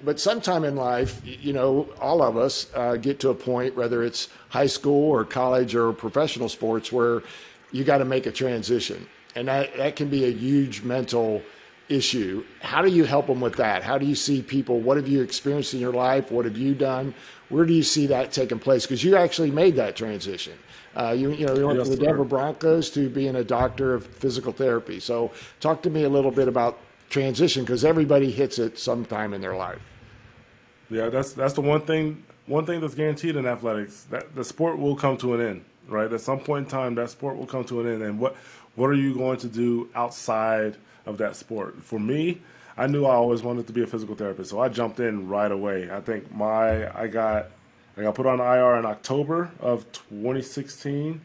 but sometime in life, all of us get to a point, whether it's high school or college or professional sports, where you got to make a transition. And that can be a huge mental issue. How do you help them with that? How do you see people? What have you experienced in your life? What have you done? Where do you see that taking place? Because you actually made that transition. You went from Yes, the Denver sir. Broncos to being a doctor of physical therapy. So talk to me a little bit about transition, because everybody hits it sometime in their life. Yeah, that's the one thing that's guaranteed in athletics, that the sport will come to an end, right? At some point in time, that sport will come to an end. And what are you going to do outside of that sport? For me, I knew I always wanted to be a physical therapist, so I jumped in right away. I think I got put on IR in October of 2016,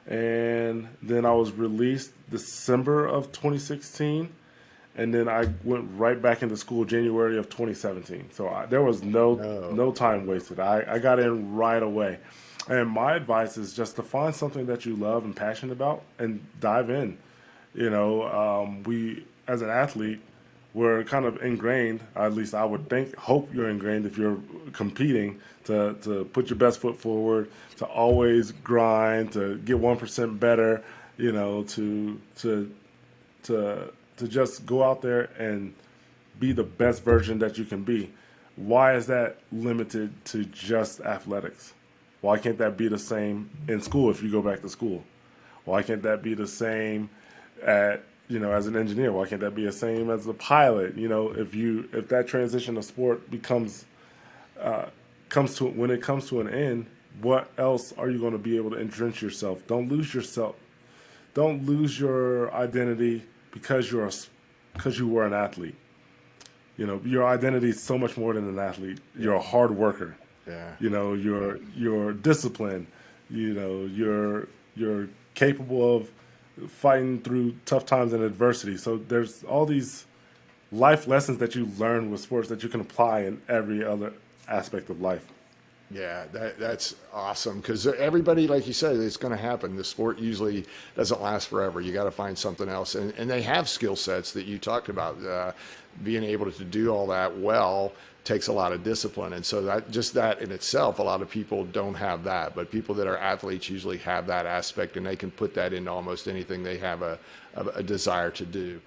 and then I was released December of 2016, and then I went right back into school January of 2017. So there was Oh, no time wasted. I got in right away. And my advice is just to find something that you love and passionate about and dive in. We as an athlete, we're kind of ingrained. At least I would think, hope you're ingrained if you're competing to put your best foot forward, to always grind, to get 1% better. To just go out there and be the best version that you can be. Why is that limited to just athletics? Why can't that be the same in school if you go back to school? Why can't that be the same as an engineer? Why can't that be the same as a pilot? If that transition of sport when it comes to an end, what else are you going to be able to entrench yourself? Don't lose yourself. Don't lose your identity because you were an athlete. Your identity is so much more than an athlete. You're a hard worker. yeah. You're disciplined. You're capable of fighting through tough times and adversity. So there's all these life lessons that you learn with sports that you can apply in every other aspect of life. Yeah, that's awesome, because everybody, like you said, it's going to happen. The sport usually doesn't last forever. You got to find something else, and they have skill sets that you talked about. Being able to do all that well takes a lot of discipline, and so that in itself, a lot of people don't have that. But people that are athletes usually have that aspect, and they can put that into almost anything they have a desire to do.